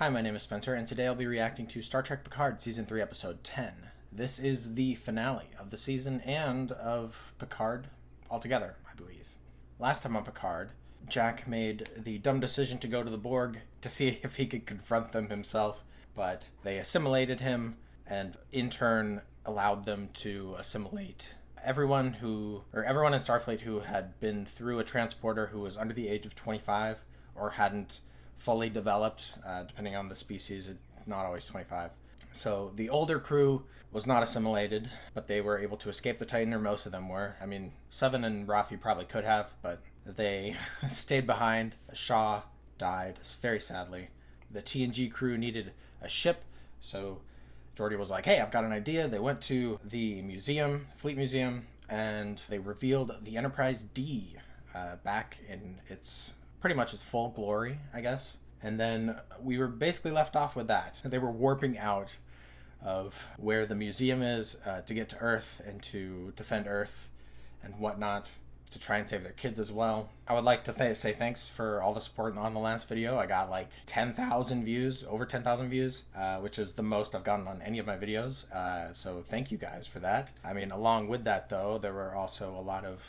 Hi, my name is Spencer, and today I'll be reacting to Star Trek Picard Season 3, Episode 10. This is the finale of the season and of Picard altogether, I believe. Last time on Picard, Jack made the dumb decision to go to the Borg to see if he could confront them himself, but they assimilated him and in turn allowed them to assimilate everyone in Starfleet who had been through a transporter who was under the age of 25 or hadn't fully developed, depending on the species, not always 25. So the older crew was not assimilated, but they were able to escape the Titan, or most of them were. I mean, Seven and Rafi probably could have, but they stayed behind. Shaw died, very sadly. The TNG crew needed a ship, so Geordi was like, hey, I've got an idea. They went to the museum, Fleet Museum, and they revealed the Enterprise D back in its pretty much its full glory, I guess. And then we were basically left off with that. They were warping out of where the museum is to get to Earth and to defend Earth and whatnot, to try and save their kids as well. I would like to say thanks for all the support on the last video. I got like 10,000 views, over 10,000 views, which is the most I've gotten on any of my videos. So thank you guys for that. I mean, along with that though, there were also a lot of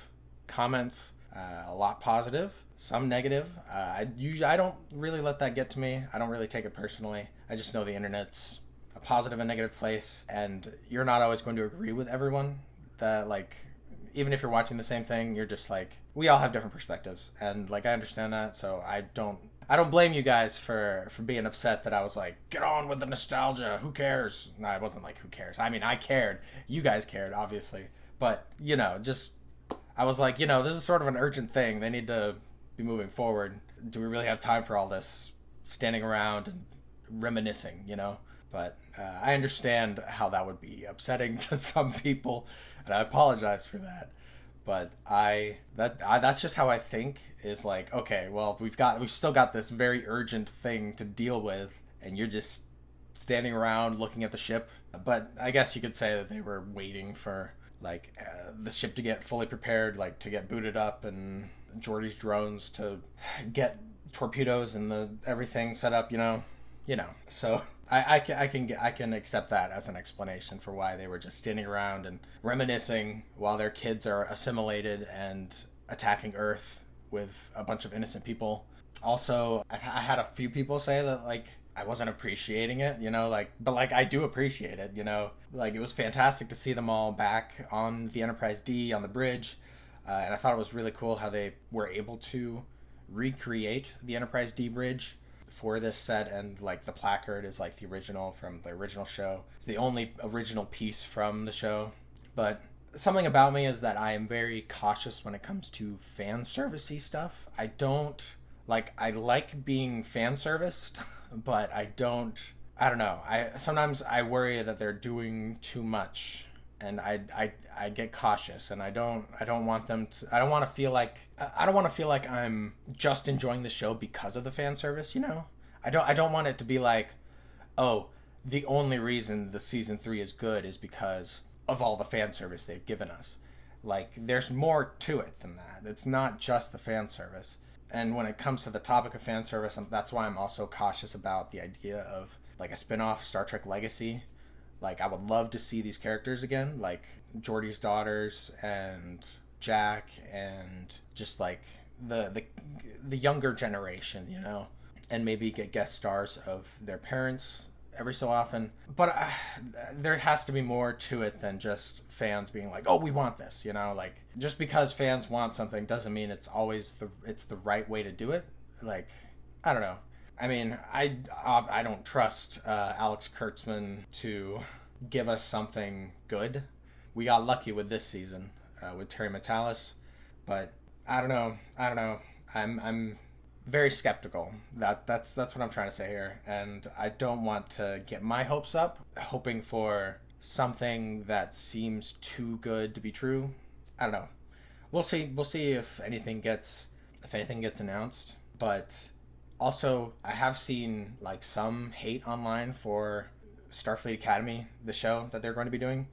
comments, a lot positive, some negative. I don't really let that get to me. I don't really take it personally. I just know the internet's a positive and negative place, and you're not always going to agree with everyone. That, like, even if you're watching the same thing, you're just like, we all have different perspectives, and like I understand that. So I don't blame you guys for being upset that I was like, get on with the nostalgia, who cares? No, I wasn't like, who cares? I mean, I cared. You guys cared, obviously, but just I was like, this is sort of an urgent thing. They need to be moving forward. Do we really have time for all this standing around and reminiscing, But I understand how that would be upsetting to some people, and I apologize for that. But that's just how I think, is like, okay, well, we've still got this very urgent thing to deal with, and you're just standing around looking at the ship. But I guess you could say that they were waiting for the ship to get fully prepared, like to get booted up, and Geordi's drones to get torpedoes and everything set up, So I can accept that as an explanation for why they were just standing around and reminiscing while their kids are assimilated and attacking Earth with a bunch of innocent people. Also, I had a few people say that I wasn't appreciating it, but I do appreciate it, it was fantastic to see them all back on the Enterprise D on the bridge. And I thought it was really cool how they were able to recreate the Enterprise D bridge for this set, and the placard is the original from the original show. It's the only original piece from the show. But something about me is that I am very cautious when it comes to fan servicey stuff. I like being fan serviced, but I don't know. Sometimes I worry that they're doing too much, and I get cautious, and I don't want to feel like I'm just enjoying the show because of the fan service, I don't want it to be like, oh, the only reason the season 3 is good is because of all the fan service they've given us. There's more to it than that. It's not just the fan service. And when it comes to the topic of fan service, that's why I'm also cautious about the idea of a spin-off Star Trek Legacy. I would love to see these characters again, like Geordi's daughters and Jack, and just the younger generation, and maybe get guest stars of their parents every so often. But there has to be more to it than just fans being like, oh, we want this, just because fans want something doesn't mean it's always the right way to do it. I don't know. I mean, I don't trust Alex Kurtzman to give us something good. We got lucky with this season with Terry Matalas, but I don't know. I'm very skeptical. That's what I'm trying to say here, and I don't want to get my hopes up, hoping for something that seems too good to be true. I don't know. We'll see if anything gets announced, but also, I have seen some hate online for Starfleet Academy, the show that they're going to be doing,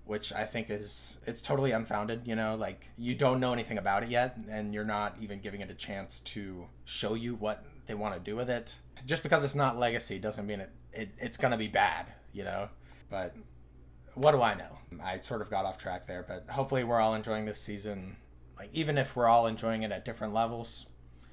which I think it's totally unfounded. You don't know anything about it yet, and you're not even giving it a chance to show you what they want to do with it. just because it's not Legacy doesn't mean it's gonna be bad, you know? But what do I know? I sort of got off track there, but hopefully we're all enjoying this season. Like, even if we're all enjoying it at different levels,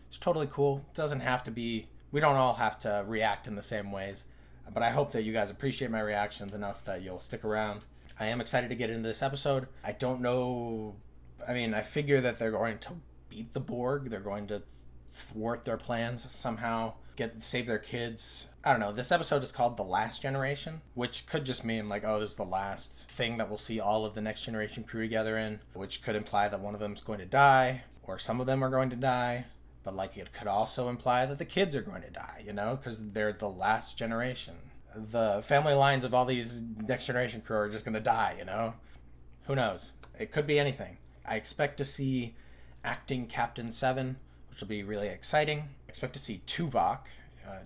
it's totally cool. It doesn't have to be, we don't all have to react in the same ways, but I hope that you guys appreciate my reactions enough that you'll stick around. I am excited to get into this episode. I don't know, I mean, I figure that they're going to beat the Borg. They're going to thwart their plans somehow, save their kids. I don't know. This episode is called The Last Generation, which could just mean like, oh, this is the last thing that we'll see all of the Next Generation crew together in, which could imply that one of them is going to die, or some of them are going to die. But like, it could also imply that the kids are going to die, you know, because they're the last generation. The family lines of all these Next Generation crew are just going to die, you know? Who knows? It could be anything. I expect to see acting Captain 7, which will be really exciting. I expect to see Tuvok,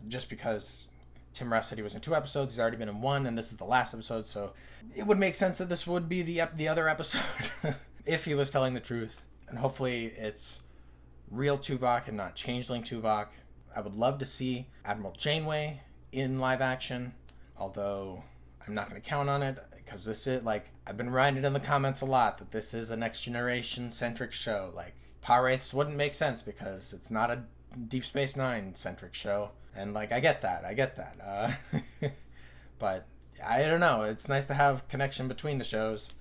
just because Tim Russ said he was in 2 episodes. He's already been in 1, and this is the last episode, so it would make sense that this would be the other episode if he was telling the truth. And hopefully it's real Tuvok and not changeling Tuvok. I would love to see Admiral Janeway in live action, although I'm not going to count on it, because this is, like, I've been writing in the comments a lot that this is a Next Generation centric show. Like, Power-Wraiths wouldn't make sense because it's not a Deep Space Nine centric show. And, like, I get that. But I don't know. It's nice to have connection between the shows.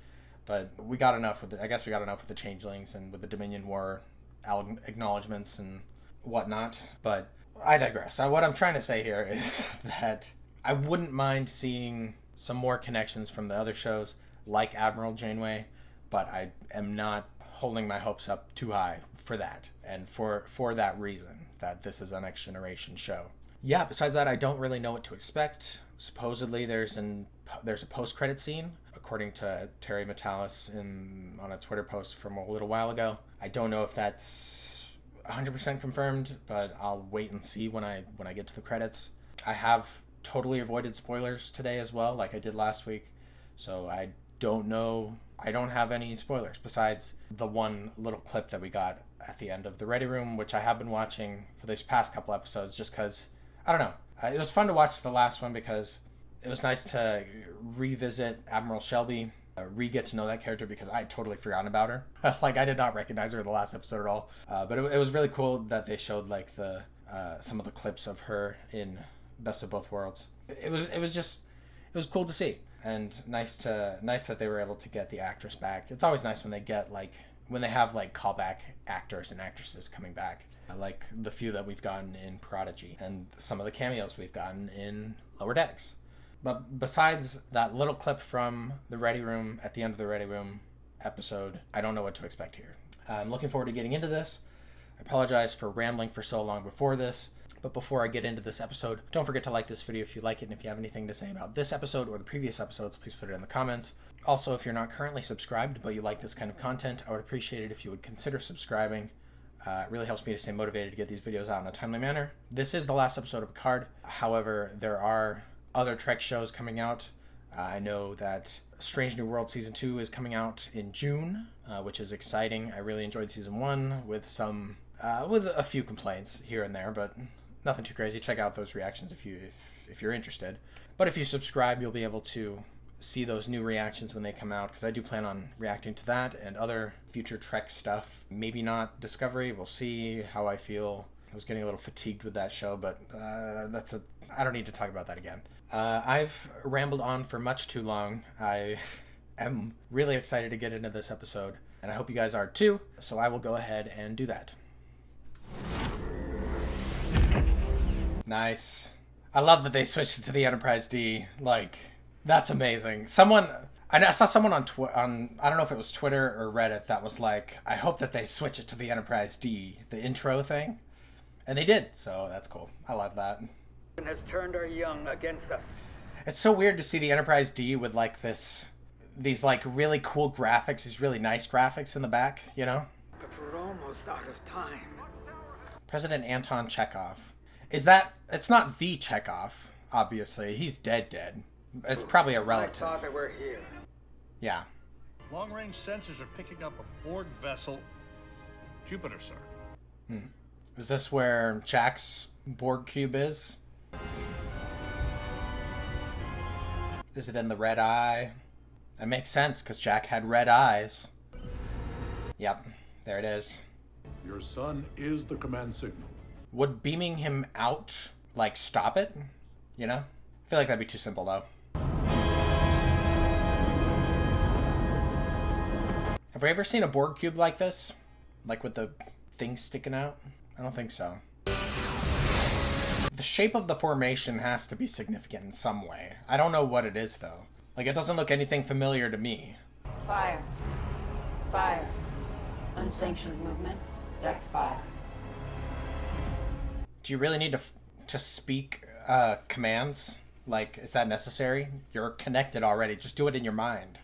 But we got enough with I guess we got enough with the Changelings and with the Dominion War acknowledgements and whatnot. But I digress. What I'm trying to say here is that I wouldn't mind seeing some more connections from the other shows, like Admiral Janeway. But I am not holding my hopes up too high for that. And for that reason, that this is a Next Generation show. Yeah, besides that, I don't really know what to expect. Supposedly there's a post-credit scene, according to Terry Metalis on a Twitter post from a little while ago. I don't know if that's 100% confirmed, but I'll wait and see when I get to the credits. I have totally avoided spoilers today as well, like I did last week. So I don't know. I don't have any spoilers besides the one little clip that we got at the end of the Ready Room, which I have been watching for these past couple episodes just because, I don't know. It was fun to watch the last one because it was nice to revisit Admiral Shelby, get to know that character because I had totally forgotten about her. Like, I did not recognize her in the last episode at all. But it was really cool that they showed like some of the clips of her in Best of Both Worlds. It was cool to see, and nice that they were able to get the actress back. It's always nice when they have callback actors and actresses coming back, like the few that we've gotten in Prodigy and some of the cameos we've gotten in Lower Decks. But besides that little clip from the Ready Room at the end of the Ready Room episode, I don't know what to expect here. I'm looking forward to getting into this. I apologize for rambling for so long before this. But before I get into this episode, don't forget to like this video if you like it, and if you have anything to say about this episode or the previous episodes, please put it in the comments. Also, if you're not currently subscribed, but you like this kind of content, I would appreciate it if you would consider subscribing. It really helps me to stay motivated to get these videos out in a timely manner. This is the last episode of Picard. However, there are other Trek shows coming out. I know that Strange New World Season 2 is coming out in June, which is exciting. I really enjoyed Season 1 with a few complaints here and there, but nothing too crazy. Check out those reactions if you're interested. But if you subscribe, you'll be able to see those new reactions when they come out, because I do plan on reacting to that and other future Trek stuff. Maybe not Discovery. We'll see how I feel. I was getting a little fatigued with that show, but I don't need to talk about that again. I've rambled on for much too long. I am really excited to get into this episode, and I hope you guys are too, so I will go ahead and do that. Nice. I love that they switched it to the Enterprise D. Like, that's amazing. I saw someone on I don't know if it was Twitter or Reddit that was like, I hope that they switch it to the Enterprise D, the intro thing. And they did, so that's cool. I love that. Has turned our young against us. It's so weird to see the Enterprise D with like these like really cool graphics, these really nice graphics in the back, you know? But we're almost out of time. President Anton Chekhov. It's not the Chekhov, obviously. He's dead. It's probably a relative. I thought they were here. Yeah. Long-range sensors are picking up a Borg vessel. Jupiter, sir. Is this where Jack's Borg cube is? Is it in the red eye? That makes sense, because Jack had red eyes. Yep, there it is. Your son is the command signal. Would beaming him out, like, stop it? You know? I feel like that'd be too simple, though. Have we ever seen a Borg cube like this? Like with the thing sticking out? I don't think so. The shape of the formation has to be significant in some way. I don't know what it is, though. Like, it doesn't look anything familiar to me. Fire. Fire. Unsanctioned movement. Deck fire. Do you really need to speak commands? Like, is that necessary? You're connected already. Just do it in your mind.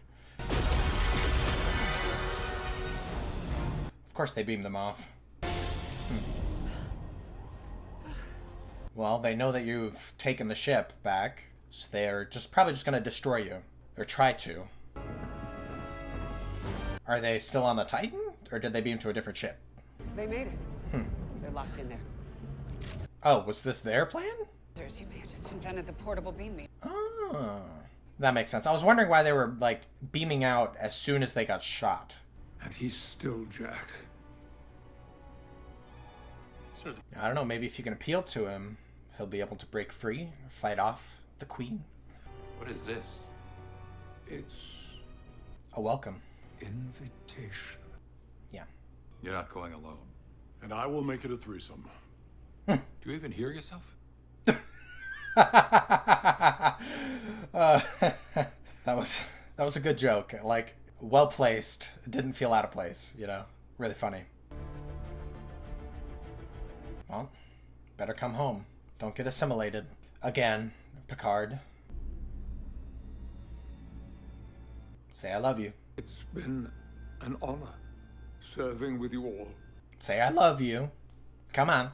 Of course they beam them off. Well, they know that you've taken the ship back, so they're probably just going to destroy you. Or try to. Are they still on the Titan? Or did they beam to a different ship? They made it. They're locked in there. Oh, was this their plan? You may have just invented the portable beam me. Oh. That makes sense. I was wondering why they were, like, beaming out as soon as they got shot. And he's still Jack. I don't know, maybe if you can appeal to him, he'll be able to break free, fight off the Queen. What is this? It's A welcome. invitation. Yeah. You're not going alone. And I will make it a threesome. Do you even hear yourself? That was a good joke. Like, well placed. It didn't feel out of place, you know? Really funny. Well, better come home. Don't get assimilated. Again, Picard. Say I love you. It's been an honor serving with you all. Say I love you. Come on.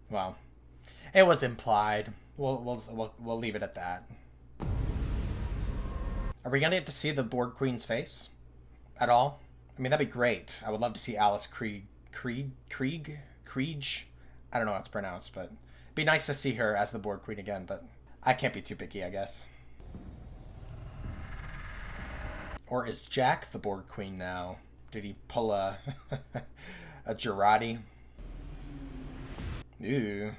Well, it was implied. We'll leave it at that. Are we gonna get to see the Borg Queen's face at all? I mean, that'd be great. I would love to see Alice Krieg. I don't know how it's pronounced, but it'd be nice to see her as the Borg Queen again, but I can't be too picky, I guess. Or is Jack the Borg Queen now? Did he pull a a Girardi? Ooh.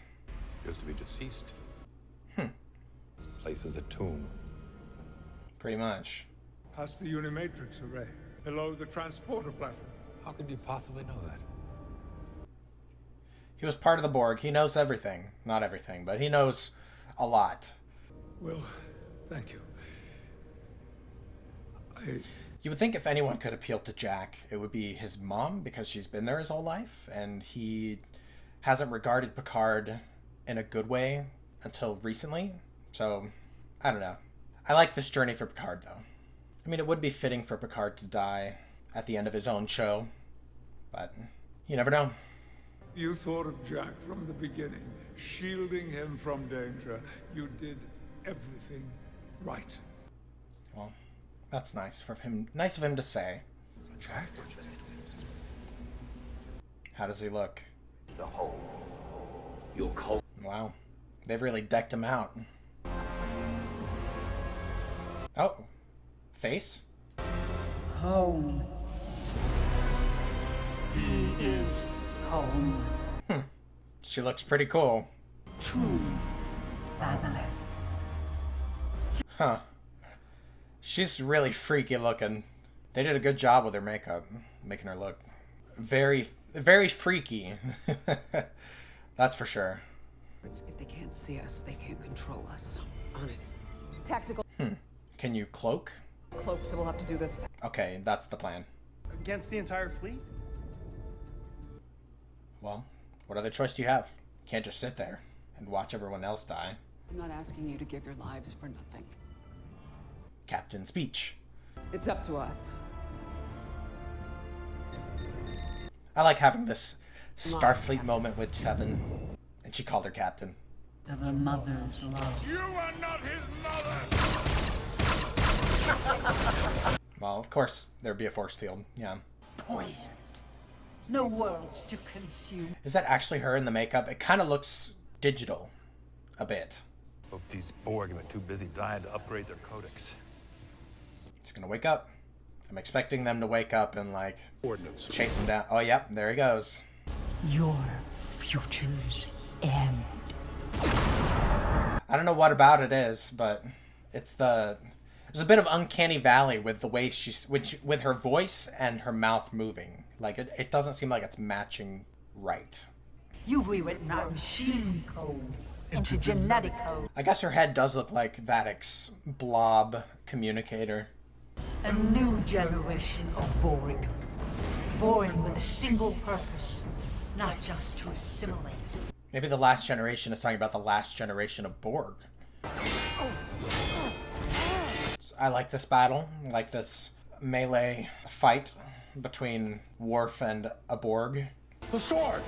Appears to be deceased. This place is a tomb. Pretty much. Past the Unimatrix array, below the transporter platform. How could you possibly know that? He was part of the Borg. He knows everything. Not everything, but he knows a lot. Well, thank you. You would think if anyone could appeal to Jack, it would be his mom, because she's been there his whole life, and he hasn't regarded Picard in a good way until recently. So, I don't know. I like this journey for Picard, though. I mean, it would be fitting for Picard to die at the end of his own show, but you never know. You thought of Jack from the beginning, shielding him from danger. You did everything right. Well, that's nice for him. Nice of him to say. Jack? How does he look? The whole. You're cold. Wow. They've really decked him out. Oh. Face? Home. He is home. She looks pretty cool. True family. Huh. She's really freaky looking. They did a good job with her makeup, making her look very, very freaky. That's for sure. If they can't see us, they can't control us. On it. Tactical Can you cloak? cloak, so we'll have to do this fast. Okay, that's the plan. Against the entire fleet? Well, what other choice do you have? You can't just sit there and watch everyone else die. I'm not asking you to give your lives for nothing. Captain speech. It's up to us. I like having this Starfleet moment with Seven. And she called her captain. Of a mother's love. You are not his mother! Well, of course, there'd be a force field. Yeah. Poisoned. No worlds to consume. Is that actually her in the makeup? It kind of looks digital. A bit. Hope these Borg are too busy dying to upgrade their codex. He's gonna wake up. I'm expecting them to wake up and, like, Ordnance. chase him down. Oh, yep, there he goes. Your future's end. I don't know what about it is, but it's there's a bit of uncanny valley with the way with her voice and her mouth moving. Like, it doesn't seem like it's matching right. You've rewritten our machine code into genetic code. I guess her head does look like Vadic's blob communicator. A new generation of Borg. Born with a single purpose, not just to assimilate. Maybe the last generation is talking about the last generation of Borg. I like this battle. I like this melee fight between Worf and a Borg. The sword!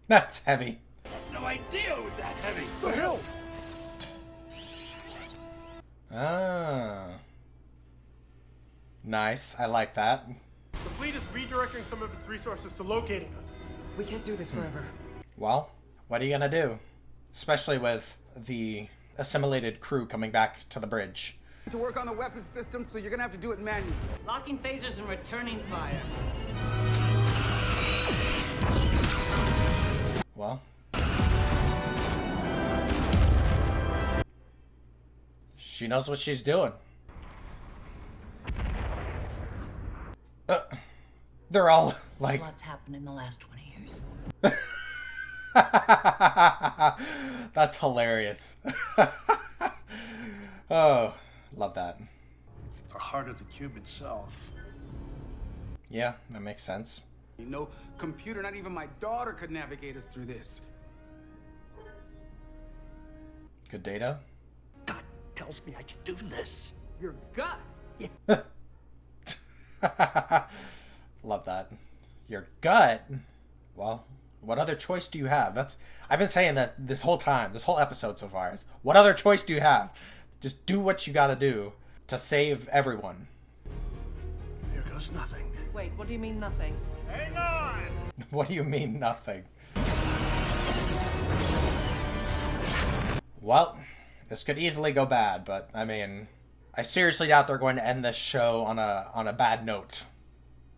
That's heavy. No idea it was that heavy. The hilt! Ah. Nice. I like that. The fleet is redirecting some of its resources to locating us. We can't do this forever. Well, what are you gonna do? Especially with the assimilated crew coming back to the bridge. To work on the weapons system, so you're gonna have to do it manually. Locking phasers and returning fire. Well. She knows what she's doing. They're all like... Lots happened in the last 20 years. That's hilarious. Oh, love that. It's at the heart of the cube itself. Yeah, that makes sense. No computer, not even my daughter could navigate us through this. Good data. God tells me I can do this. Your gut. Love that. Your gut. Well, what other choice do you have? I've been saying that this whole time, this whole episode so far, is what other choice do you have? Just do what you gotta do to save everyone. Here goes nothing. Wait, what do you mean nothing? Hang on! What do you mean nothing? Well, this could easily go bad, but I mean, I seriously doubt they're going to end this show on a bad note.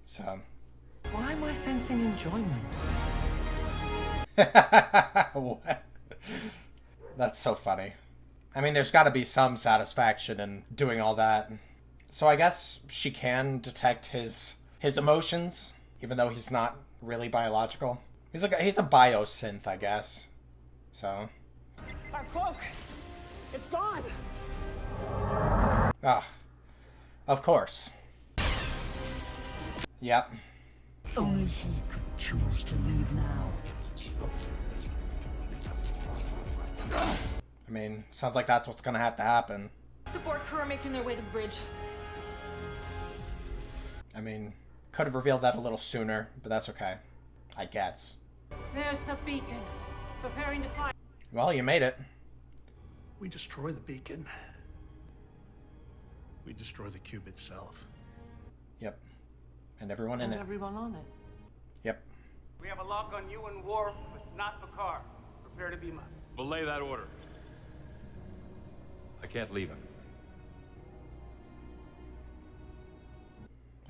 So. Why am I sensing enjoyment? What? That's so funny. I mean, there's got to be some satisfaction in doing all that. So I guess she can detect his emotions, even though he's not really biological. He's a biosynth, I guess. So. Our cloak! It's gone! Ah. Of course. Yep. Only he could choose to leave now. I mean, sounds like that's what's gonna have to happen. The Borg crew are making their way to the bridge. I mean, could have revealed that a little sooner, but that's okay. I guess. There's the beacon. Preparing to fire. Well, you made it. We destroy the beacon. We destroy the cube itself. Yep. And everyone in it. Everyone on it. Yep. We have a lock on you and Worf, but not Picard. Prepare to beam up. Belay that order. I can't leave him.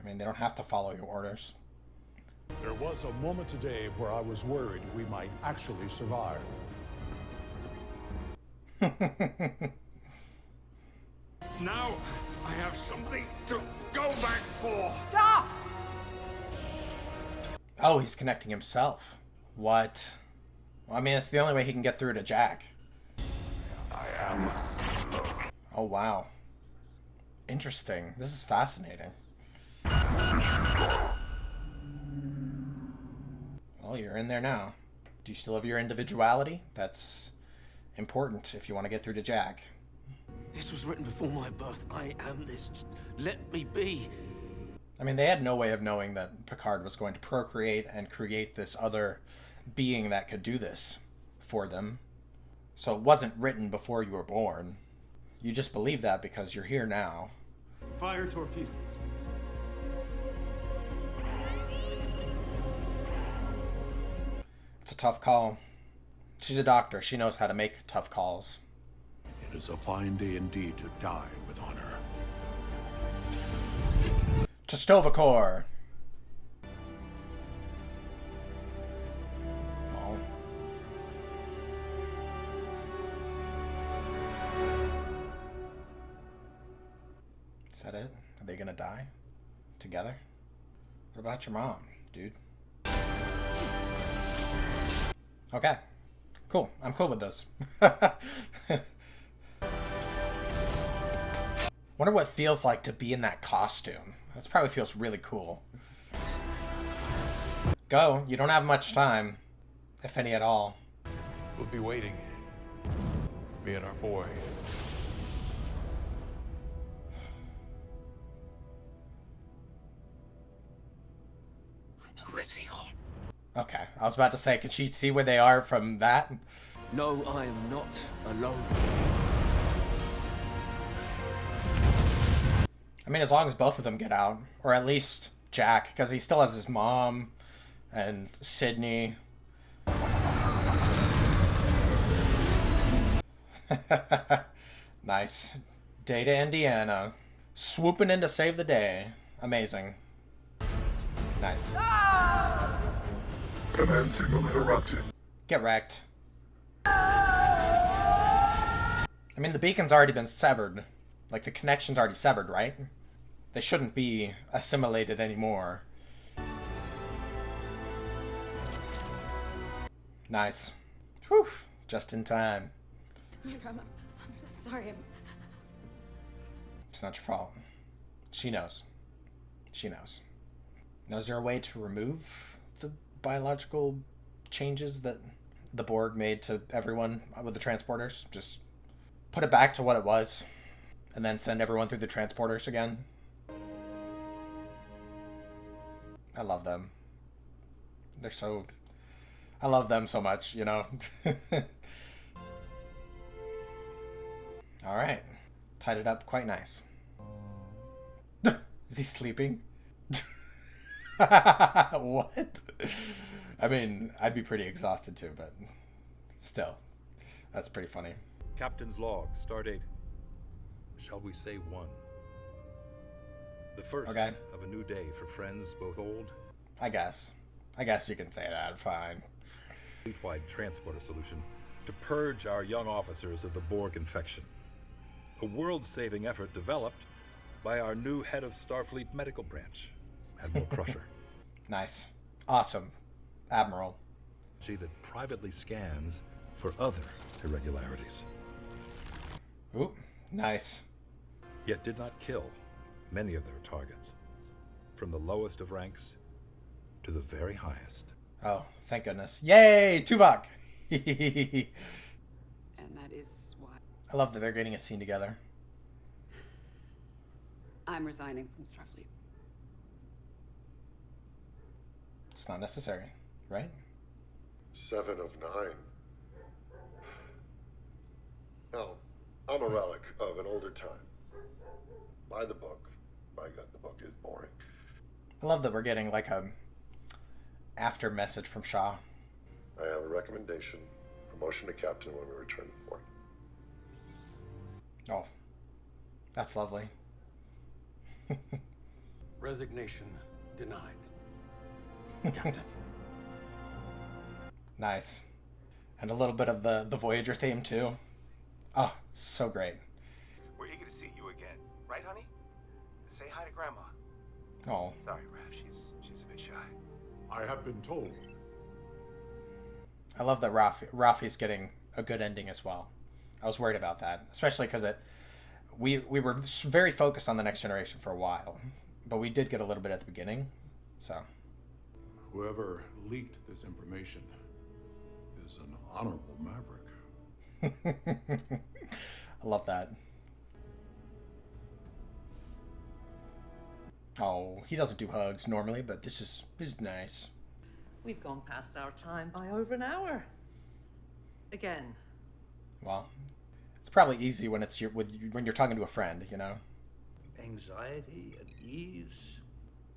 I mean, they don't have to follow your orders. There was a moment today where I was worried we might actually survive. Now I have something to go back for. Stop! Oh, he's connecting himself. What? Well, I mean, it's the only way he can get through to Jack. I am. Oh, wow. Interesting. This is fascinating. Well, you're in there now. Do you still have your individuality? That's important if you want to get through to Jack. This was written before my birth. I am this. Just let me be. I mean, they had no way of knowing that Picard was going to procreate and create this other being that could do this for them. So it wasn't written before you were born. You just believe that because you're here now. Fire torpedoes. It's a tough call. She's a doctor. She knows how to make tough calls. It is a fine day indeed to die with honor. To Stovacor. Oh. Is that it? Are they gonna die? Together? What about your mom, dude? Okay. Cool. I'm cool with this. Wonder what it feels like to be in that costume. That probably feels really cool. Go. You don't have much time. If any at all. We'll be waiting. Me and our boy. I know where they are. Okay. I was about to say, can she see where they are from that? No, I am not alone. I mean, as long as both of them get out. Or at least Jack, because he still has his mom and Sydney. Nice. Data, Indiana. Swooping in to save the day. Amazing. Nice. Command signal interrupted. Get wrecked. I mean, the beacon's already been severed. Like, the connection's already severed, right? They shouldn't be assimilated anymore. Nice. Whew. Just in time. I'm sorry. It's not your fault. She knows. She knows. Now, is there a way to remove the biological changes that the Borg made to everyone with the transporters? Just put it back to what it was, and then send everyone through the transporters again? I love them. They're so... I love them so much, you know? Alright. Tied it up quite nice. Is he sleeping? What? I mean, I'd be pretty exhausted too, but still. That's pretty funny. Captain's log, stardate. Shall we say 1? The first Okay. of a new day for friends both old. I guess you can say that, fine. Fleet-wide transporter solution to purge our young officers of the Borg infection. A world-saving effort developed by our new head of Starfleet Medical Branch, Admiral Crusher. Nice. Awesome. Admiral. She that privately scans for other irregularities. Ooh, nice. Yet did not kill many of their targets, from the lowest of ranks to the very highest. Oh, thank goodness. Yay, Tuvok! And that is why I love that they're getting a scene together. I'm resigning from Starfleet. It's not necessary, right? 7 of 9. Now, I'm a relic of an older time. By the book. By God, the book is boring. I love that we're getting like a after message from Shaw. I have a recommendation. Promotion to captain when we return to port. Oh, that's lovely. Resignation denied. Captain. Nice. And a little bit of the Voyager theme too. Oh, so great. We're eager to see you again. Right, honey? Say hi to Grandma. Oh. Sorry, Raph. She's a bit shy. I have been told. I love that Rafi's getting a good ending as well. I was worried about that, especially because we were very focused on the Next Generation for a while, but we did get a little bit at the beginning, so. Whoever leaked this information is an honorable maverick. I love that. Oh, he doesn't do hugs normally, but this is nice. We've gone past our time by over an hour. Again. Well, it's probably easy when it's when you're talking to a friend, you know. Anxiety and ease.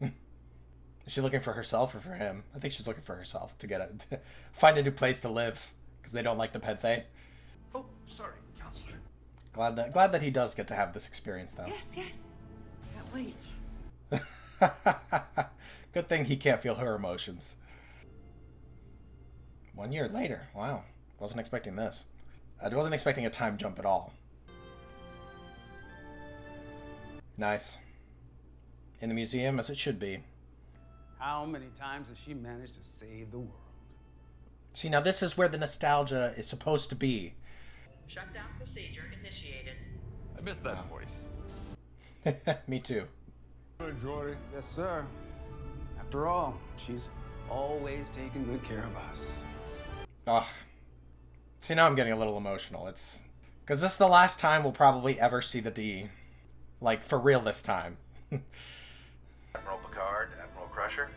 Is she looking for herself or for him? I think she's looking for herself to find a new place to live. because they don't like Nepenthe. Oh, sorry, Counselor. Glad that he does get to have this experience, though. Yes, yes. Can't wait. Good thing he can't feel her emotions. 1 year later. Wow. Wasn't expecting this. I wasn't expecting a time jump at all. Nice. In the museum, as it should be. How many times has she managed to save the world? See, now this is where the nostalgia is supposed to be. Shutdown procedure initiated. I miss that voice. Me too. Jory. Yes, sir. After all, she's always taking good care of us. Ugh. See, now I'm getting a little emotional. It's... because this is the last time we'll probably ever see the D. Like, for real this time. Admiral Picard, Admiral Crusher,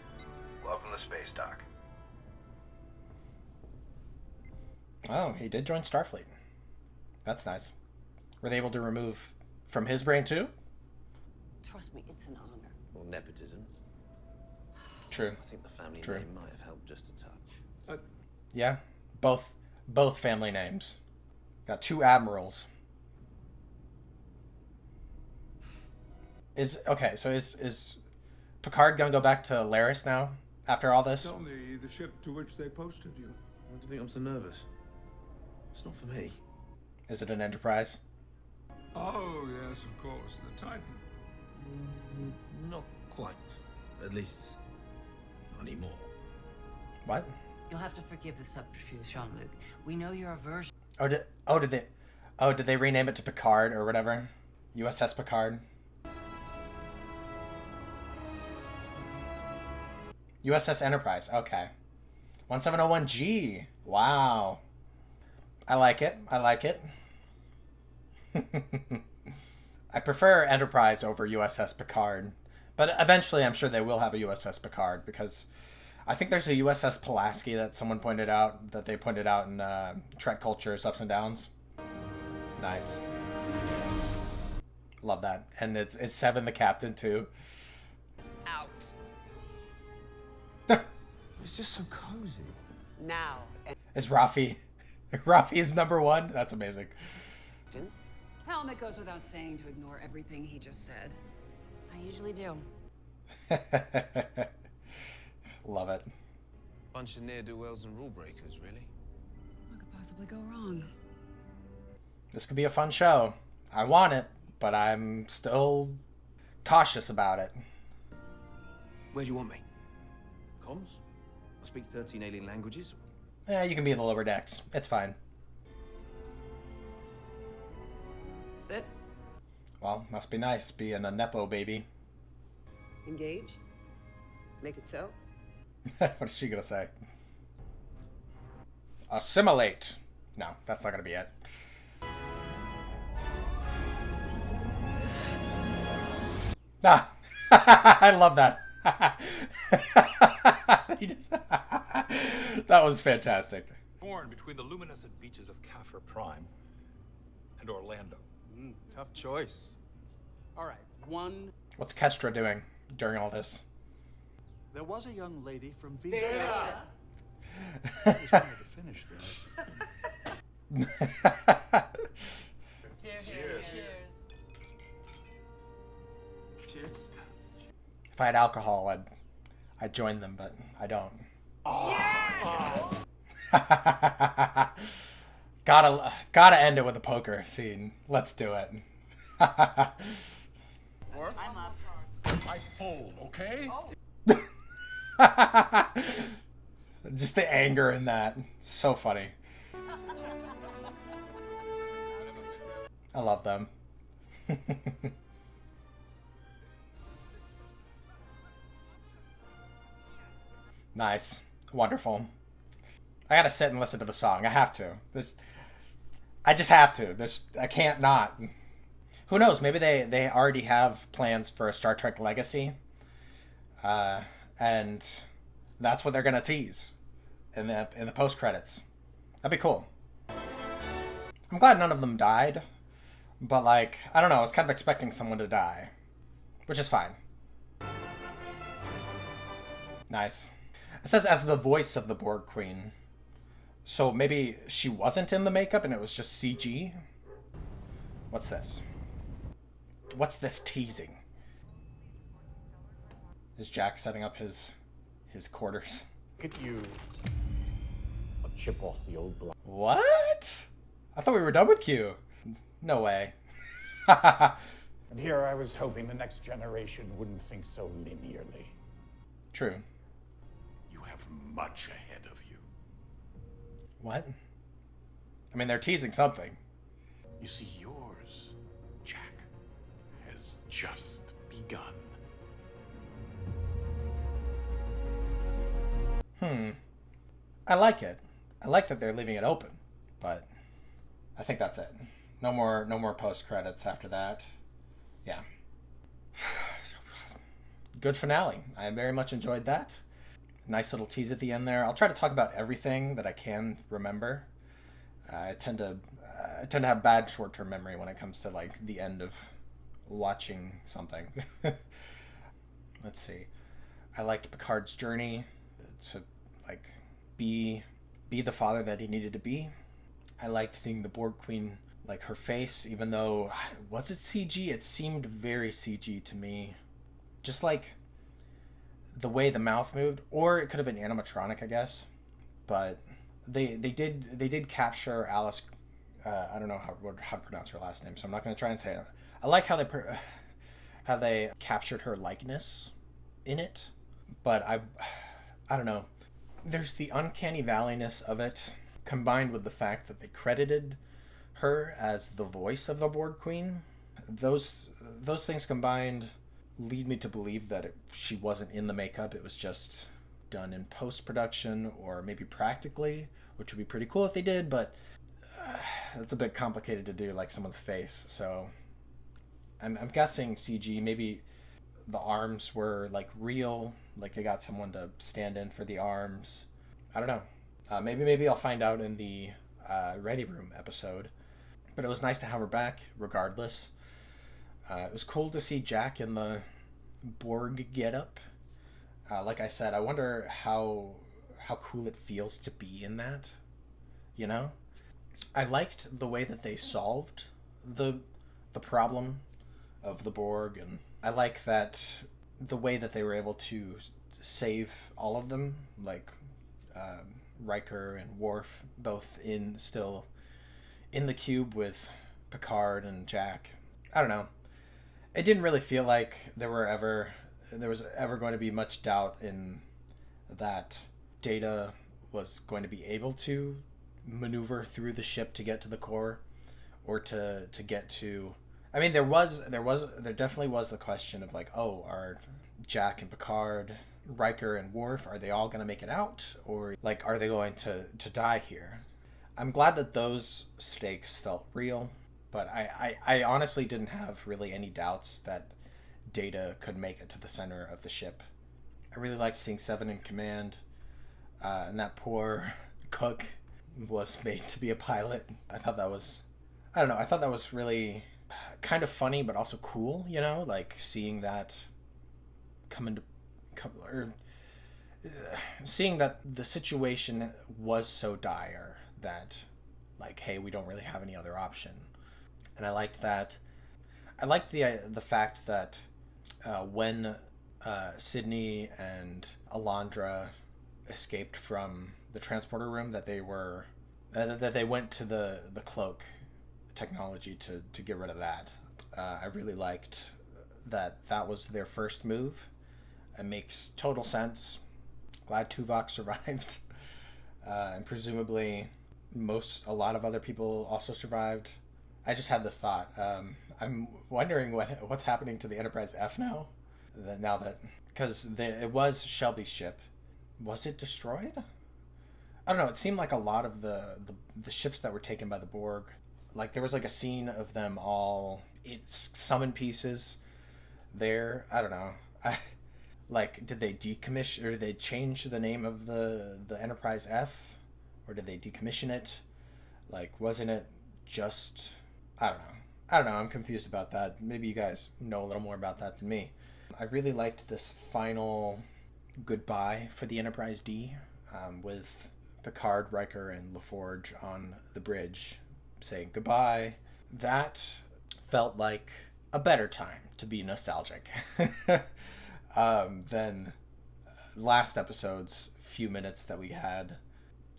welcome to Space Dock. Oh, he did join Starfleet. That's nice. Were they able to remove from his brain too? Trust me, it's an honor. Or nepotism. True. I think the family True. name might have helped just a touch. Yeah, both family names. Got 2 admirals. So is Picard gonna go back to Laris now after all this? Tell me the ship to which they posted you. Why do you think I'm so nervous? It's not for me. Is it an Enterprise? Oh, yes, of course, the Titan. Not quite. At least, not anymore. What? You'll have to forgive the subterfuge, Jean-Luc. We know your aversion. Did they rename it to Picard or whatever? USS Picard. USS Enterprise. Okay. 1701G. Wow. I like it. I like it. I prefer Enterprise over USS Picard. But eventually I'm sure they will have a USS Picard because I think there's a USS Pulaski that someone pointed out, that they pointed out in Trek Culture's Ups and Downs. Nice. Love that. And it's Seven the captain too. Out. It's just so cozy. Now. Is Rafi is number 1? That's amazing. Helmet goes without saying to ignore everything he just said. I usually do. Love it. Bunch of ne'er-do-wells and rule breakers, really. What could possibly go wrong? This could be a fun show. I want it, but I'm still cautious about it. Where do you want me? Comms? I speak 13 alien languages. You can be in the lower decks. It's fine. Sit. Well, must be nice being a nepo baby. Engage. Make it so. What is she gonna say? Assimilate. No, that's not gonna be it. Ah, I love that. That was fantastic. Born between the luminescent beaches of Kaffir Prime and Orlando. Tough choice. All right, one. What's Kestra doing during all this? There was a young lady from Vega. I was trying to finish this. Cheers. Cheers. If I had alcohol, I'd join them, but I don't. Gotta end it with a poker scene. Let's do it. I'm up. I fold, okay? Just the anger in that. So funny. I love them. Nice. Wonderful. I gotta sit and listen to the song. I have to. I just have to. I can't not. Who knows? Maybe they already have plans for a Star Trek Legacy. And that's what they're gonna tease in the post credits. That'd be cool. I'm glad none of them died, but like I don't know, I was kind of expecting someone to die, which is fine. Nice. It says as the voice of the Borg Queen. So maybe she wasn't in the makeup and it was just CG? What's this? What's this teasing? Is Jack setting up his quarters? Look at you. A chip off the old block. What? I thought we were done with Q. No way. And here I was hoping the next generation wouldn't think so linearly. True. You have much ahead of you. What? I mean, they're teasing something. You see, yours, Jack, has just begun. I like it. I like that they're leaving it open, but I think that's it. No more post credits after that. Yeah. Good finale. I very much enjoyed that. Nice little tease at the end there. I'll try to talk about everything that I can remember. I tend to have bad short-term memory when it comes to like the end of watching something. Let's see. I liked Picard's journey to like be the father that he needed to be. I liked seeing the Borg Queen, like her face, even though, was it CG? It seemed very CG to me. Just like the way the mouth moved, or it could have been animatronic, I guess. But they did capture Alice. I don't know how to pronounce her last name, so I'm not going to try and say it. I like how they captured her likeness in it, but I don't know. There's the uncanny valleyness of it, combined with the fact that they credited her as the voice of the Borg Queen. Those things combined lead me to believe that she wasn't in the makeup. It was just done in post-production, or maybe practically, which would be pretty cool if they did, but it's a bit complicated to do, like someone's face. So I'm guessing CG. Maybe the arms were like real, like they got someone to stand in for the arms. I don't know. Maybe I'll find out in the Ready Room episode. But it was nice to have her back, regardless. It was cool to see Jack in the Borg getup. Like I said, I wonder how cool it feels to be in that. You know, I liked the way that they solved the problem of the Borg, and I like that the way that they were able to save all of them, like Riker and Worf, both still in the cube with Picard and Jack. I don't know. It didn't really feel like there was ever going to be much doubt in that Data was going to be able to maneuver through the ship to get to the core, or to get to. I mean, there definitely was the question of like, oh, are Jack and Picard, Riker and Worf, are they all going to make it out, or like, are they going to die here? I'm glad that those stakes felt real, but I honestly didn't have really any doubts that Data could make it to the center of the ship. I really liked seeing Seven in command, and that poor cook was made to be a pilot. I thought that was really kind of funny, but also cool, you know, like seeing that seeing that the situation was so dire that, like, hey, we don't really have any other option. And I liked that. I liked the fact that when Sydney and Alondra escaped from the transporter room, that they went to the cloak technology to get rid of that. I really liked that was their first move. It makes total sense. Glad Tuvok survived, and presumably a lot of other people also survived. I just had this thought. I'm wondering what's happening to the Enterprise F now. Because it was Shelby's ship. Was it destroyed? I don't know. It seemed like a lot of the ships that were taken by the Borg, like there was like a scene of them all, it's some in pieces there. I don't know. Like, did they decommission, or did they change the name of the Enterprise F, or did they decommission it? Like, wasn't it just, I don't know. I'm confused about that. Maybe you guys know a little more about that than me. I really liked this final goodbye for the Enterprise D, with Picard, Riker, and LaForge on the bridge saying goodbye. That felt like a better time to be nostalgic than last episode's few minutes that we had,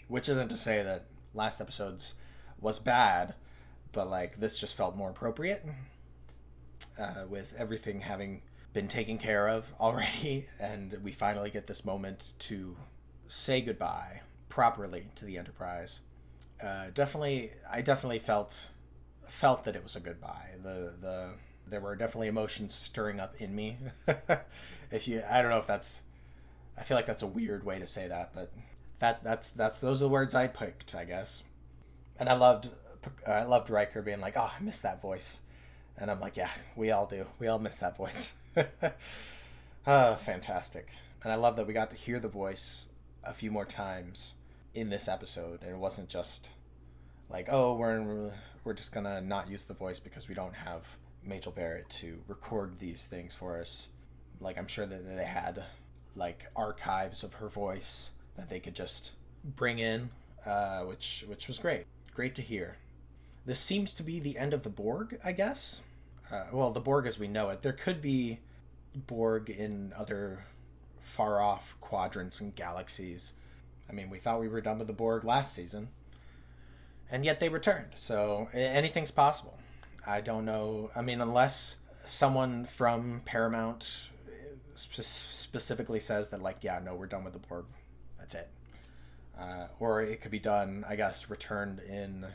which isn't to say that last episode's was bad, but like this just felt more appropriate with everything having been taken care of already, and we finally get this moment to say goodbye properly to the Enterprise. I definitely felt that it was a goodbye. There were definitely emotions stirring up in me. I don't know if that's, I feel like that's a weird way to say that, but that's those are the words I picked, I guess. And I loved Riker being like, "Oh, I miss that voice," and I'm like, "Yeah, we all do. We all miss that voice." Fantastic. And I love that we got to hear the voice a few more times in this episode, and it wasn't just like, "Oh, we're just gonna not use the voice because we don't have Majel Barrett to record these things for us." Like, I'm sure that they had like archives of her voice that they could just bring in, which was great to hear. This seems to be the end of the Borg, I guess. Well, the Borg as we know it. There could be Borg in other far off quadrants and galaxies. I mean, we thought we were done with the Borg last season, and yet they returned. So anything's possible. I don't know. I mean, unless someone from Paramount specifically says that, like, yeah, no, we're done with the Borg. That's it. Or it could be done, I guess, returned in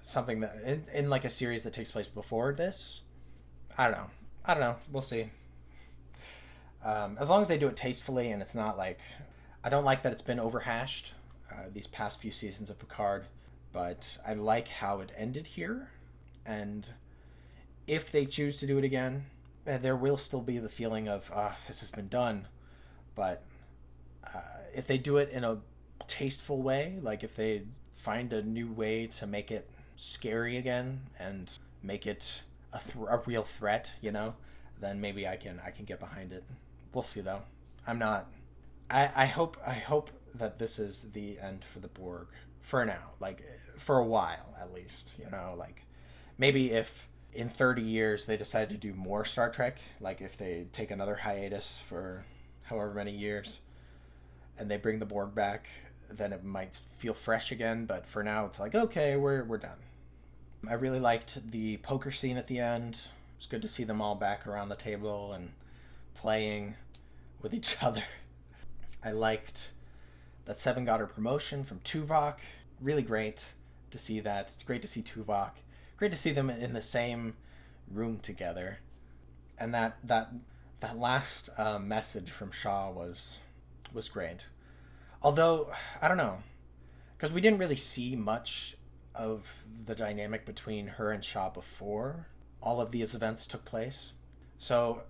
something that in like a series that takes place before this. I don't know. We'll see. As long as they do it tastefully and it's not like, I don't like that it's been overhashed these past few seasons of Picard, but I like how it ended here. And if they choose to do it again, there will still be the feeling of, this has been done. But if they do it in a tasteful way, like if they find a new way to make it scary again and make it a real threat, then maybe I can get behind it. We'll see though. I hope that this is the end for the Borg for now, like for a while at least, like maybe if in 30 years they decide to do more Star Trek, like if they take another hiatus for however many years and they bring the Borg back, then it might feel fresh again. But for now, it's like, okay, we're done. I really liked the poker scene at the end. It was good to see them all back around the table and playing with each other. I liked that Seven got her promotion from Tuvok. Really great to see that. It's great to see Tuvok. Great to see them in the same room together. And that last message from Shaw was great. Although, I don't know, because we didn't really see much of the dynamic between her and Shaw before all of these events took place. So,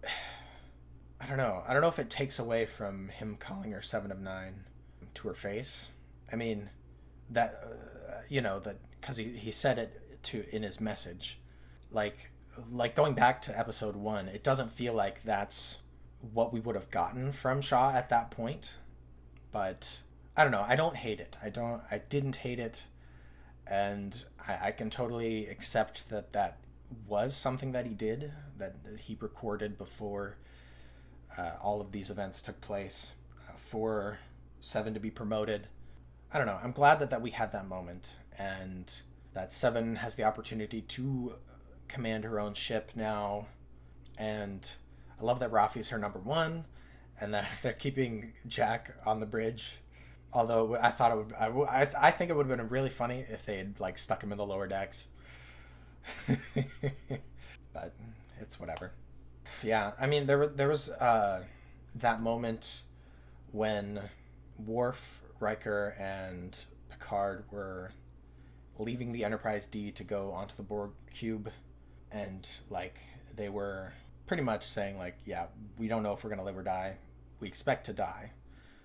I don't know. I don't know if it takes away from him calling her 7 of 9 to her face. I mean, that, that because he said it in his message. Like going back to episode 1, it doesn't feel like that's what we would have gotten from Shaw at that point. But I don't know. I don't hate it. I didn't hate it. And I can totally accept that was something that he did, that he recorded before all of these events took place for Seven to be promoted. I don't know. I'm glad that we had that moment, and that Seven has the opportunity to command her own ship now. And I love that Rafi's her number 1, and that they're keeping Jack on the bridge. Although I thought it would, I think it would have been really funny if they had like stuck him in the lower decks. But it's whatever. Yeah, I mean there was that moment when Worf, Riker, and Picard were leaving the Enterprise D to go onto the Borg cube, and like they were pretty much saying like, yeah, we don't know if we're gonna live or die. We expect to die,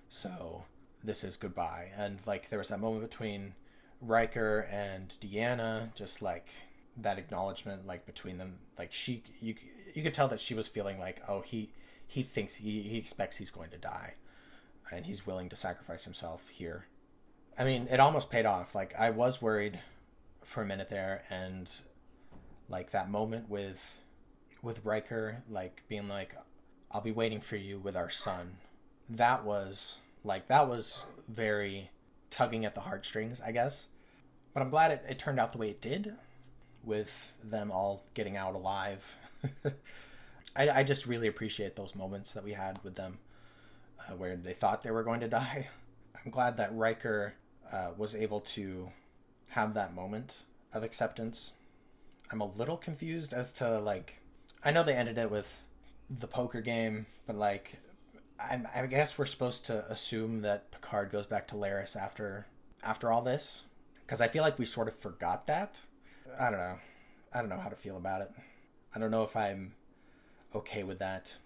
so this is goodbye. And like there was that moment between Riker and Deanna, just like that acknowledgement like between them, like you could tell that she was feeling like, oh, he thinks he expects he's going to die, and he's willing to sacrifice himself here. I mean, it almost paid off. Like, I was worried for a minute there, and like that moment with Riker, like being like, I'll be waiting for you with our son. That was very tugging at the heartstrings, I guess. But I'm glad it turned out the way it did, with them all getting out alive. I just really appreciate those moments that we had with them, where they thought they were going to die. I'm glad that Riker was able to have that moment of acceptance. I'm a little confused as to, like, I know they ended it with the poker game, but like, I guess we're supposed to assume that Picard goes back to Laris after all this, because I feel like we sort of forgot that. I don't know how to feel about it. I don't know if I'm okay with that.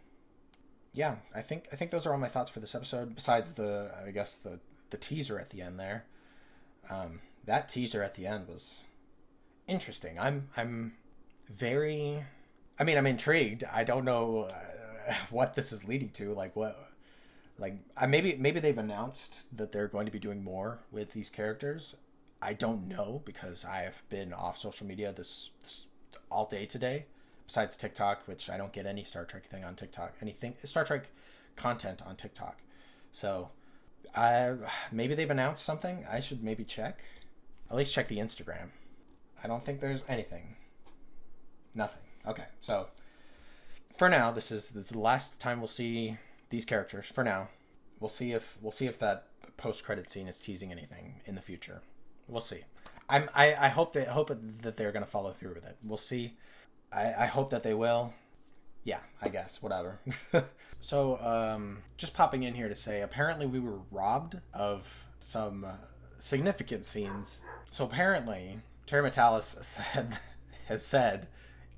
Yeah, I think those are all my thoughts for this episode, besides the teaser at the end there. That teaser at the end was interesting. I'm intrigued. I don't know what this is leading to. Maybe they've announced that they're going to be doing more with these characters. I don't know, because I have been off social media this all day today, besides TikTok, which I don't get any Star Trek thing on TikTok, anything Star Trek content on TikTok. So maybe they've announced something. I should maybe check. At least check the Instagram. I don't think there's anything. Nothing. Okay, so for now, this is the last time we'll see these characters. For now, we'll see if that post-credit scene is teasing anything in the future. We'll see. I hope that they're gonna follow through with it. We'll see. I hope that they will. Yeah, I guess, whatever. So, just popping in here to say, apparently we were robbed of some significant scenes. So apparently, Terry Matalas has said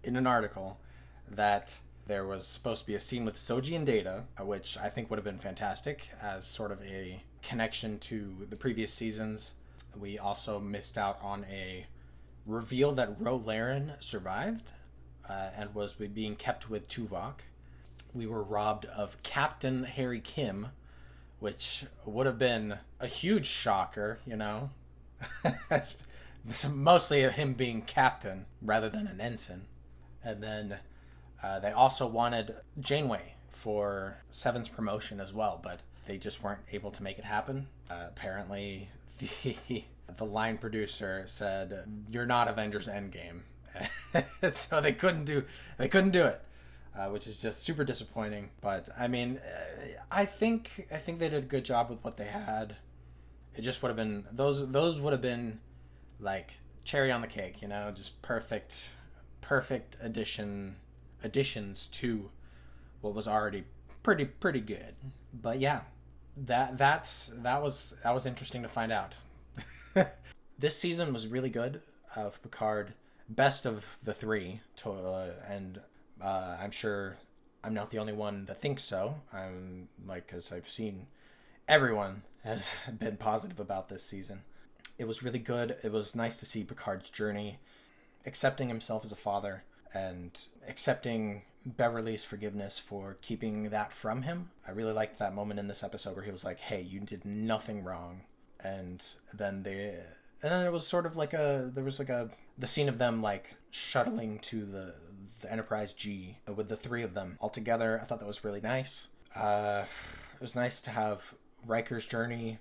in an article that there was supposed to be a scene with Soji and Data, which I think would have been fantastic as sort of a connection to the previous seasons. We also missed out on a reveal that Ro Laren survived and was being kept with Tuvok. We were robbed of Captain Harry Kim, which would have been a huge shocker, you know. Mostly of him being captain rather than an ensign. And then they also wanted Janeway for Seven's promotion as well, but they just weren't able to make it happen. Apparently, the line producer said, "You're not Avengers Endgame," so they couldn't do it, which is just super disappointing. But I mean, I think they did a good job with what they had. It just would have been those would have been like cherry on the cake, you know, just perfect additions to what was already pretty good. But yeah, that was interesting to find out. This season was really good of Picard, best of the three, and I'm sure I'm not the only one that thinks so. I'm like, because I've seen everyone has been positive about this season. It was really good. It was nice to see Picard's journey, accepting himself as a father and accepting Beverly's forgiveness for keeping that from him. I really liked that moment in this episode where he was like, "Hey, you did nothing wrong." And then it was sort of like the scene of them like shuttling to the Enterprise G with the three of them all together. I thought that was really nice. It was nice to have Riker's journey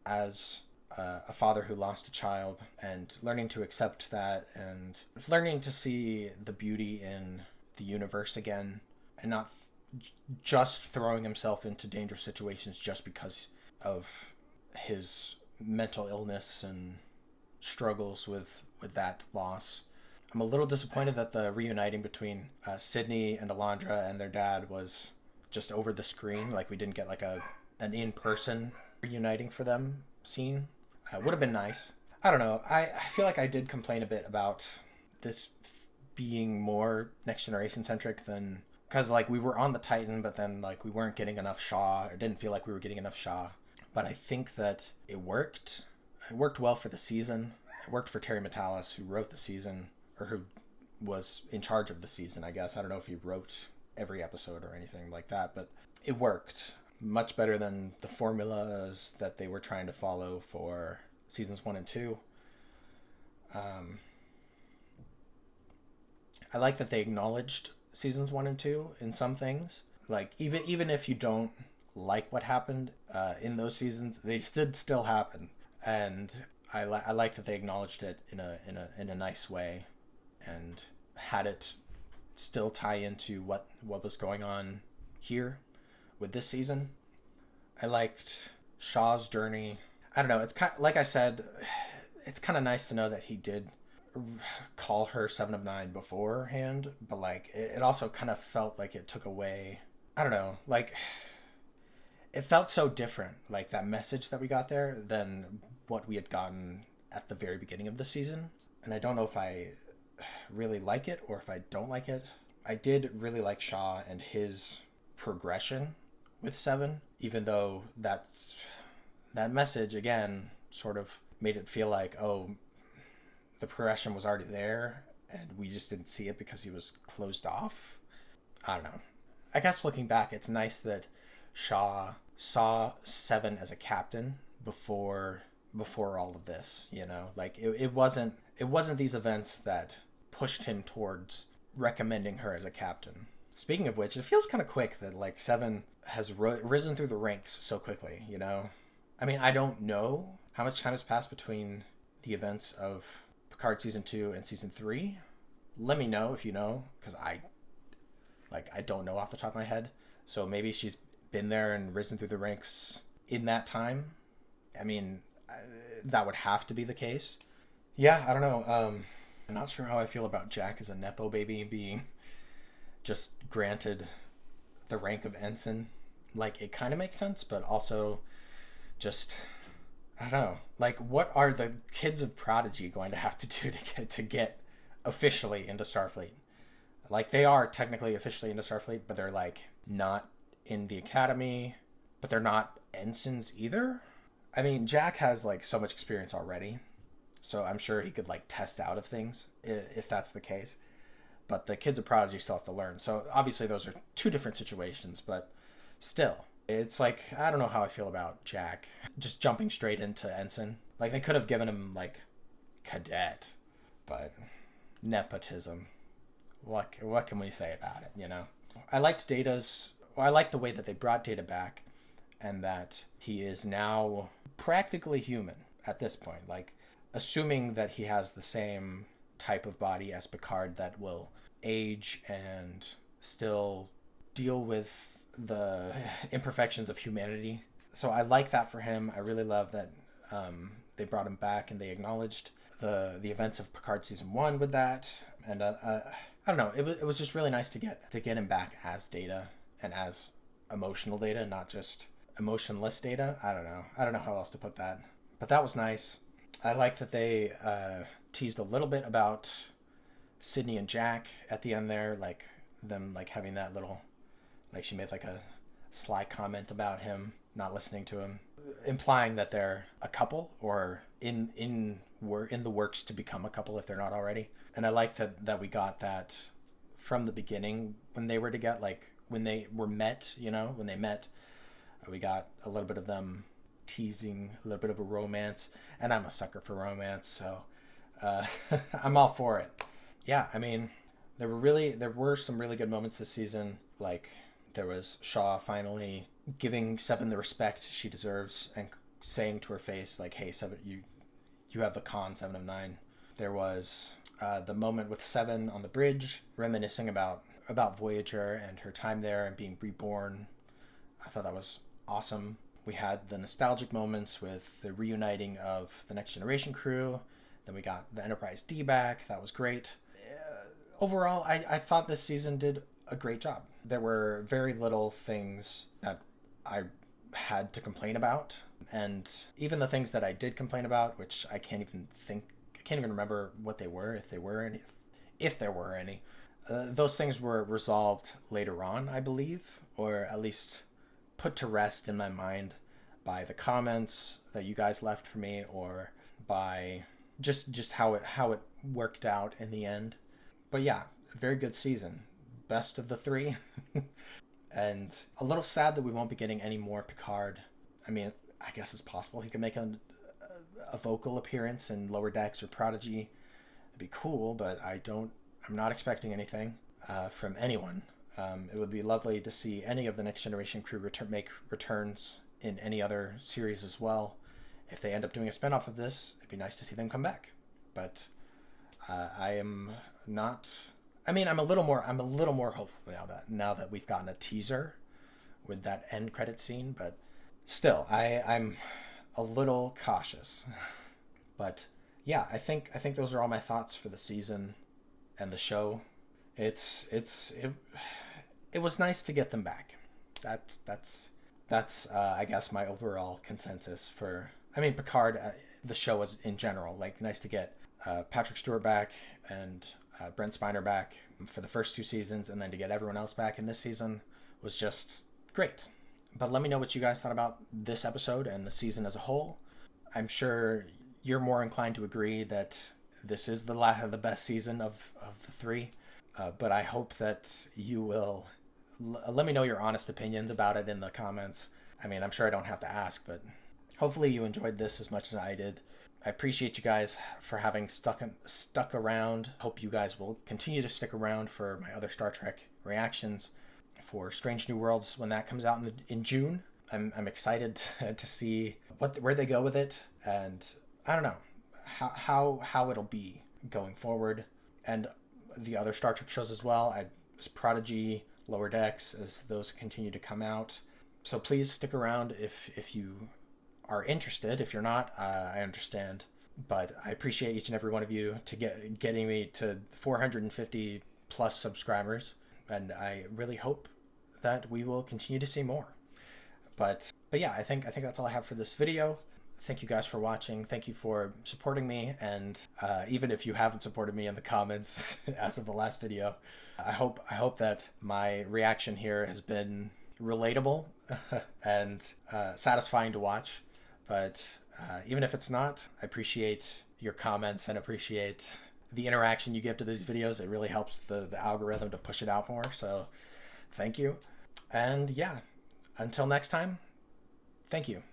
as a father who lost a child and learning to accept that and learning to see the beauty in the universe again and not just throwing himself into dangerous situations just because of his mental illness and struggles with that loss. I'm a little disappointed that the reuniting between Sydney and Alondra and their dad was just over the screen. Like, we didn't get like an in-person reuniting for them scene. Would have been nice. I don't know. I feel like I did complain a bit about this being more Next Generation centric than, because like we were on the Titan, but then like we weren't getting enough Shaw, or didn't feel like we were getting enough Shaw. But I think that it worked. It worked well for the season. It worked for Terry Matalas, who wrote the season, or who was in charge of the season, I guess. I don't know if he wrote every episode or anything like that, but it worked much better than the formulas that they were trying to follow for seasons 1 and 2. I like that they acknowledged seasons 1 and 2 in some things. Like, even if you don't like what happened in those seasons, they did still happen. And I like that they acknowledged it in a nice way, and had it still tie into what was going on here with this season. I liked Shaw's journey. I don't know, it's kind of, like I said, it's kind of nice to know that he did call her 7 of 9 beforehand, but like it also kind of felt like it took away, I don't know, like it felt so different, like that message that we got there, than what we had gotten at the very beginning of the season. And I don't know if I really like it or if I don't like it. I did really like Shaw and his progression with 7, even though that message again sort of made it feel like, oh, the progression was already there and we just didn't see it because he was closed off. I don't know. I guess looking back, it's nice that Shaw saw 7 as a captain before all of this, you know? Like it wasn't these events that pushed him towards recommending her as a captain. Speaking of which, it feels kind of quick that like 7 has risen through the ranks so quickly, you know? I mean, I don't know how much time has passed between the events of Picard season 2 and season 3. Let me know if you know, because I don't know off the top of my head. So maybe she's been there and risen through the ranks in that time. I mean, that would have to be the case. Yeah, I don't know. I'm not sure how I feel about Jack as a nepo baby being just granted the rank of ensign. Like, it kind of makes sense, but also just, I don't know. Like, what are the kids of Prodigy going to have to do to get officially into Starfleet? Like, they are technically officially into Starfleet, but they're like not in the Academy, but they're not ensigns either. I mean, Jack has like so much experience already, so I'm sure he could like test out of things if that's the case. But the kids of Prodigy still have to learn. So obviously those are two different situations, but still, it's like, I don't know how I feel about Jack just jumping straight into ensign. Like, they could have given him like cadet, but nepotism. What can we say about it, you know? I liked I like the way that they brought Data back, and that he is now practically human at this point. Like, assuming that he has the same type of body as Picard that will age and still deal with the imperfections of humanity. So I like that for him. I really love that they brought him back and they acknowledged the events of Picard season 1 with that. And I don't know, it was just really nice to get him back as Data, and as emotional Data, not just emotionless Data. I don't know how else to put that, but that was nice. I like that they teased a little bit about Sydney and Jack at the end there, like them like having that little, like she made like a sly comment about him not listening to him, implying that they're a couple, or in the works to become a couple if they're not already. And I like that we got that from the beginning when they were together, like when they were met, you know, when they met, we got a little bit of them teasing a little bit of a romance, and I'm a sucker for romance, so I'm all for it. Yeah, I mean, there were some really good moments this season. Like, there was Shaw finally giving 7 the respect she deserves and saying to her face, like, hey, 7, you have the con 7 of 9. There was the moment with 7 on the bridge, reminiscing about Voyager and her time there and being reborn. I thought that was awesome. We had the nostalgic moments with the reuniting of the Next Generation crew. Then we got the Enterprise D back. That was great. Overall, I thought this season did a great job. There were very little things that I had to complain about. And even the things that I did complain about, which I can't even remember what they were, if there were any. Those things were resolved later on, I believe, or at least put to rest in my mind by the comments that you guys left for me, or by just how it worked out in the end. But yeah, a very good season. Best of the 3. And a little sad that we won't be getting any more Picard. I mean, I guess it's possible he could make a a vocal appearance in Lower Decks or Prodigy. It'd be cool, but I'm not expecting anything from anyone. It would be lovely to see any of the Next Generation crew make returns in any other series as well. If they end up doing a spinoff of this, it'd be nice to see them come back. But I am not. I mean, I'm a little more hopeful now that we've gotten a teaser with that end credit scene. But still, I'm a little cautious. But yeah, I think those are all my thoughts for the season and the show. It was nice to get them back. That's I guess my overall consensus for. I mean, Picard, the show was in general like nice to get Patrick Stewart back and Brent Spiner back for the first 2 seasons, and then to get everyone else back in this season was just great. But let me know what you guys thought about this episode and the season as a whole. I'm sure you're more inclined to agree that this is the best season of the 3. But I hope that you will let me know your honest opinions about it in the comments. I mean, I'm sure I don't have to ask, but hopefully you enjoyed this as much as I did. I appreciate you guys for having stuck around. Hope you guys will continue to stick around for my other Star Trek reactions for Strange New Worlds when that comes out in June. I'm excited to see where they go with it, and I don't know how it'll be going forward, and the other Star Trek shows as well. Prodigy, Lower Decks, as those continue to come out. So please stick around if you are interested. If you're not, I understand. But I appreciate each and every one of you to getting me to 450 plus subscribers, and I really hope that we will continue to see more. But yeah, I think that's all I have for this video. Thank you guys for watching. Thank you for supporting me, and even if you haven't supported me in the comments as of the last video, I hope that my reaction here has been relatable and satisfying to watch. But even if it's not, I appreciate your comments and appreciate the interaction you give to these videos. It really helps the algorithm to push it out more. So thank you. And yeah, until next time, thank you.